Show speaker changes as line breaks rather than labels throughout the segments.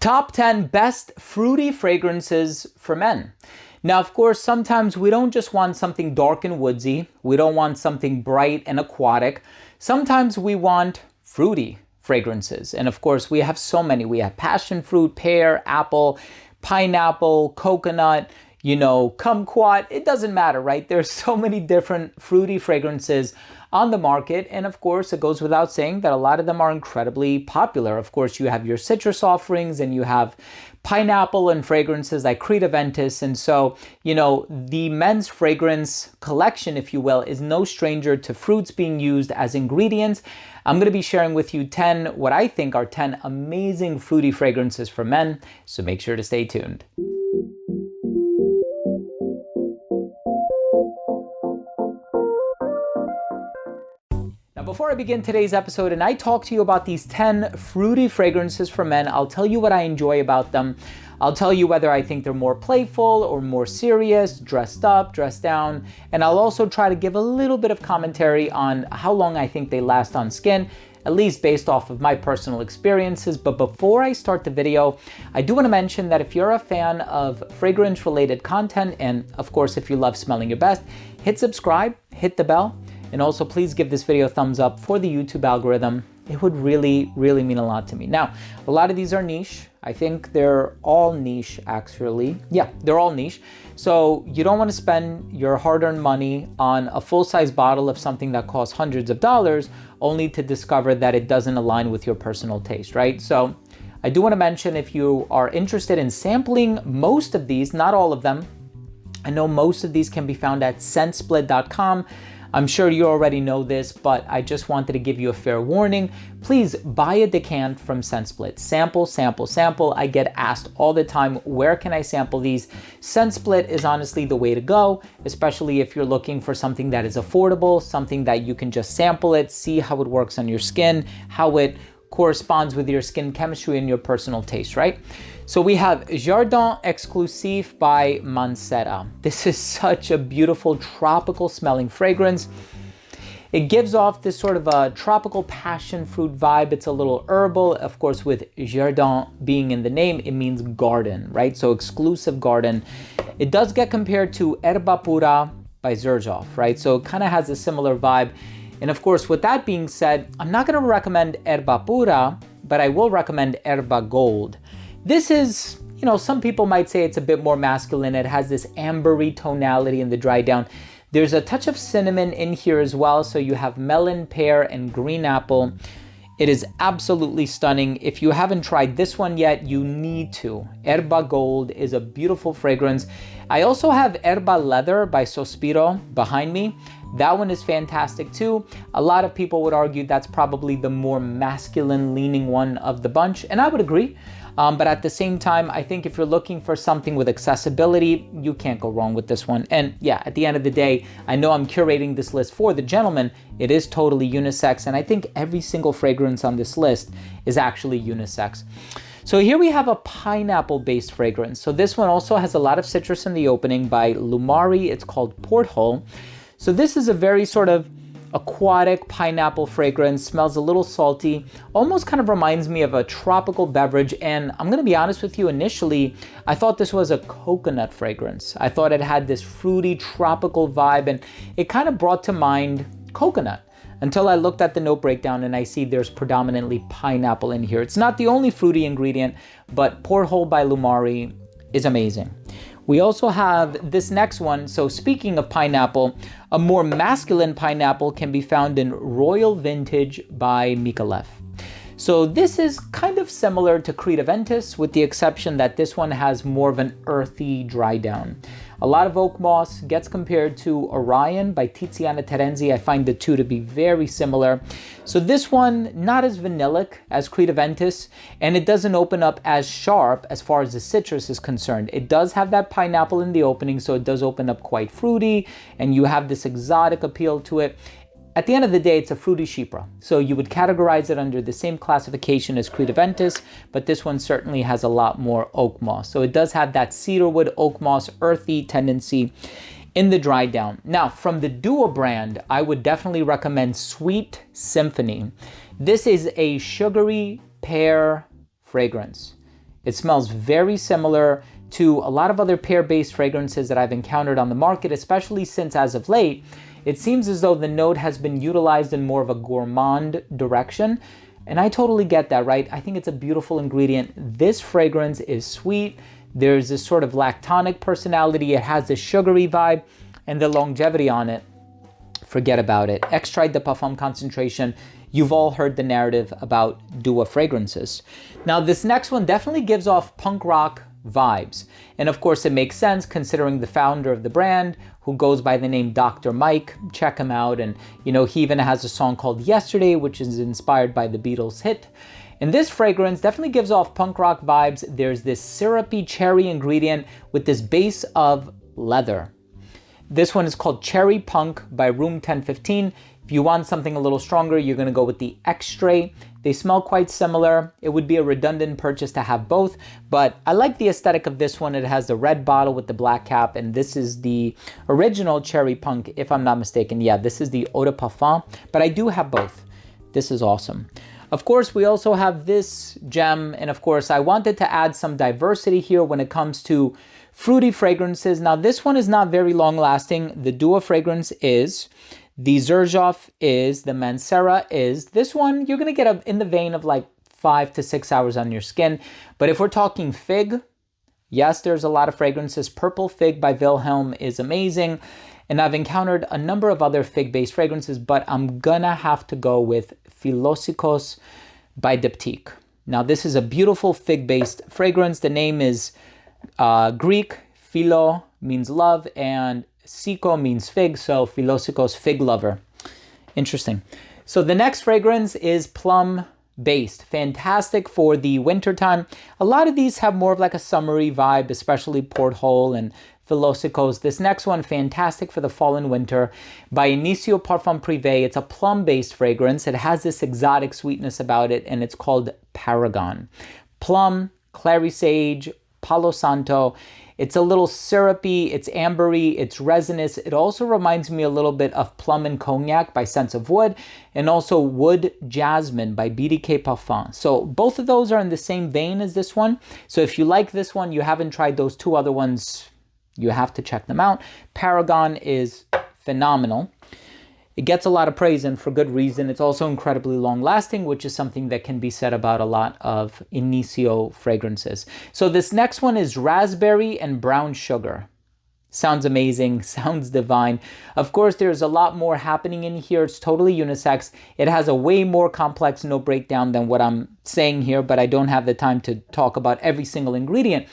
Top 10 best fruity fragrances for men. Now, of course, sometimes we don't just want something dark and woodsy. We don't want something bright and aquatic. Sometimes we want fruity fragrances. And of course, we have so many. We have passion fruit, pear, apple, pineapple, coconut, kumquat. It doesn't matter, right? There's so many different fruity fragrances on the market. And of course, it goes without saying that a lot of them are incredibly popular. Of course, you have your citrus offerings and you have pineapple and fragrances like Creed Aventus. And so, the men's fragrance collection, if you will, is no stranger to fruits being used as ingredients. I'm going to be sharing with you 10, what I think are 10 amazing fruity fragrances for men. So make sure to stay tuned. Before I begin today's episode and I talk to you about these 10 fruity fragrances for men, I'll tell you what I enjoy about them. I'll tell you whether I think they're more playful or more serious, dressed up, dressed down, and I'll also try to give a little bit of commentary on how long I think they last on skin, at least based off of my personal experiences. But before I start the video, I do want to mention that if you're a fan of fragrance-related content, and of course, if you love smelling your best, hit subscribe, hit the bell, and also please give this video a thumbs up for the YouTube algorithm. It would really, really mean a lot to me. Now, a lot of these are niche. I think they're all niche, actually. Yeah, they're all niche. So you don't want to spend your hard-earned money on a full-size bottle of something that costs hundreds of dollars only to discover that it doesn't align with your personal taste, right? So I do want to mention, if you are interested in sampling most of these, not all of them, I know most of these can be found at scentsplit.com. I'm sure you already know this, but I just wanted to give you a fair warning. Please buy a decant from ScentSplit. Sample, sample, sample. I get asked all the time, where can I sample these? ScentSplit is honestly the way to go, especially if you're looking for something that is affordable, something that you can just sample it, see how it works on your skin, how it corresponds with your skin chemistry and your personal taste, right? So we have Jardin Exclusif by Mancera. This is such a beautiful tropical smelling fragrance. It gives off this sort of a tropical passion fruit vibe. It's a little herbal. Of course, with Jardin being in the name, it means garden, right? So exclusive garden. It does get compared to Erba Pura by Xerjoff, right? So it kind of has a similar vibe. And of course, with that being said, I'm not going to recommend Erba Pura, but I will recommend Erba Gold. This is, some people might say it's a bit more masculine. It has this ambery tonality in the dry down. There's a touch of cinnamon in here as well. So you have melon, pear, and green apple. It is absolutely stunning. If you haven't tried this one yet, you need to. Erba Gold is a beautiful fragrance. I also have Erba Leather by Sospiro behind me. That one is fantastic too. A lot of people would argue that's probably the more masculine leaning one of the bunch, and I would agree. But at the same time, I think if you're looking for something with accessibility, you can't go wrong with this one. And yeah, at the end of the day, I know I'm curating this list for the gentleman. It is totally unisex, and I think every single fragrance on this list is actually unisex. So here we have a pineapple-based fragrance. So this one also has a lot of citrus in the opening by Lumari. It's called Porthole. So this is a very sort of aquatic pineapple fragrance, smells a little salty, almost kind of reminds me of a tropical beverage. And I'm gonna be honest with you, initially, I thought this was a coconut fragrance. I thought it had this fruity tropical vibe, and it kind of brought to mind coconut until I looked at the note breakdown and I see there's predominantly pineapple in here. It's not the only fruity ingredient, but Porthole by Lumari is amazing. We also have this next one. So speaking of pineapple, a more masculine pineapple can be found in Royal Vintage by Micallef. So this is kind of similar to Creed Aventus, with the exception that this one has more of an earthy dry down. A lot of oak moss, gets compared to Orion by Tiziana Terenzi. I find the two to be very similar. So this one, not as vanillic as Creed Aventus, and it doesn't open up as sharp as far as the citrus is concerned. It does have that pineapple in the opening, so it does open up quite fruity, and you have this exotic appeal to it. At the end of the day, it's a fruity chypre. So you would categorize it under the same classification as Creed Aventus, but this one certainly has a lot more oak moss. So it does have that cedarwood, oak moss, earthy tendency in the dry down. Now, from the Duo brand, I would definitely recommend Sweet Symphony. This is a sugary pear fragrance. It smells very similar to a lot of other pear-based fragrances that I've encountered on the market, especially since as of late, it seems as though the note has been utilized in more of a gourmand direction. And I totally get that, right? I think it's a beautiful ingredient. This fragrance is sweet. There's this sort of lactonic personality. It has this sugary vibe, and the longevity on it, forget about it. Extrait de parfum concentration. You've all heard the narrative about Dua fragrances. Now, this next one definitely gives off punk rock vibes. And of course, it makes sense considering the founder of the brand, who goes by the name Dr. Mike. Check him out. And, you know, he even has a song called Yesterday, which is inspired by the Beatles' hit. And this fragrance definitely gives off punk rock vibes. There's this syrupy cherry ingredient with this base of leather. This one is called Cherry Punk by Room 1015. If you want something a little stronger, you're going to go with the Extrait. They smell quite similar. It would be a redundant purchase to have both, but I like the aesthetic of this one. It has the red bottle with the black cap, and this is the original Cherry Punk, if I'm not mistaken. Yeah, this is the Eau de Parfum, but I do have both. This is awesome. Of course, we also have this gem, and of course, I wanted to add some diversity here when it comes to fruity fragrances. Now, this one is not very long lasting. The Dua fragrance is. The Xerjoff is, the Mancera is. This one, you're going to get in the vein of like 5 to 6 hours on your skin. But if we're talking fig, yes, there's a lot of fragrances. Purple Fig by Wilhelm is amazing. And I've encountered a number of other fig-based fragrances, but I'm going to have to go with Philosikos by Diptyque. Now, this is a beautiful fig-based fragrance. The name is Greek. Philo means love, and Siko means fig, so Philosikos, fig lover. Interesting. So the next fragrance is plum based. Fantastic for the winter time. A lot of these have more of like a summery vibe, especially Porthole and Philosikos. This next one, fantastic for the fall and winter, by Inicio Parfum Privé. It's a plum based fragrance. It has this exotic sweetness about it, and it's called Paragon. Plum, clary sage, Palo Santo. It's a little syrupy, it's ambery, it's resinous. It also reminds me a little bit of Plum and Cognac by Sense of Wood, and also Wood Jasmine by BDK Parfum. So both of those are in the same vein as this one. So if you like this one, you haven't tried those two other ones, you have to check them out. Paragon is phenomenal. It gets a lot of praise, and for good reason. It's also incredibly long-lasting, which is something that can be said about a lot of Inicio fragrances. So this next one is Raspberry and Brown Sugar. Sounds amazing, sounds divine. Of course, there's a lot more happening in here. It's totally unisex. It has a way more complex note breakdown than what I'm saying here, but I don't have the time to talk about every single ingredient.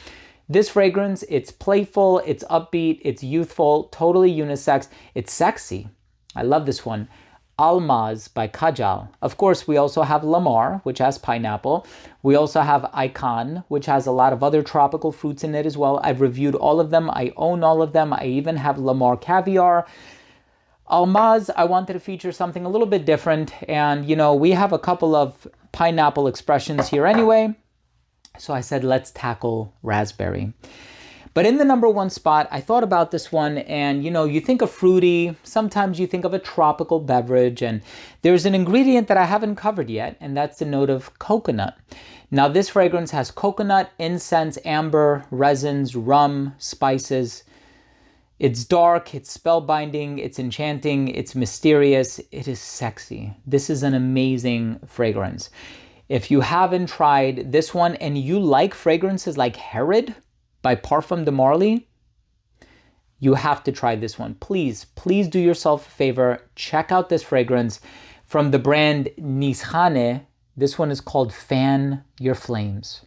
This fragrance, it's playful, it's upbeat, it's youthful, totally unisex, it's sexy. I love this one. Almaz by Kajal. Of course, we also have Lamar, which has pineapple. We also have Icon, which has a lot of other tropical fruits in it as well. I've reviewed all of them. I own all of them. I even have Lamar Caviar. Almaz, I wanted to feature something a little bit different. And, you know, we have a couple of pineapple expressions here anyway. So I said, let's tackle raspberry. But in the number one spot, I thought about this one, and you know, you think of fruity, sometimes you think of a tropical beverage, and there's an ingredient that I haven't covered yet, and that's the note of coconut. Now, this fragrance has coconut, incense, amber, resins, rum, spices. It's dark, it's spellbinding, it's enchanting, it's mysterious, it is sexy. This is an amazing fragrance. If you haven't tried this one and you like fragrances like Herod by Parfum de Marly, you have to try this one. Please, please do yourself a favor. Check out this fragrance from the brand Nishane. This one is called Fan Your Flames.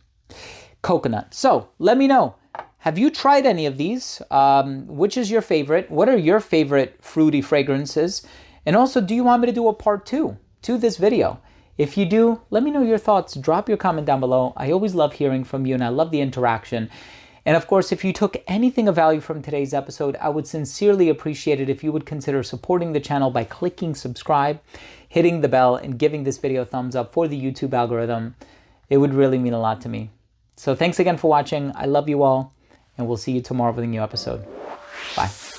Coconut. So let me know. Have you tried any of these? Which is your favorite? What are your favorite fruity fragrances? And also, do you want me to do a part 2 to this video? If you do, let me know your thoughts. Drop your comment down below. I always love hearing from you, and I love the interaction. And of course, if you took anything of value from today's episode, I would sincerely appreciate it if you would consider supporting the channel by clicking subscribe, hitting the bell, and giving this video a thumbs up for the YouTube algorithm. It would really mean a lot to me. So thanks again for watching. I love you all, and we'll see you tomorrow with a new episode. Bye.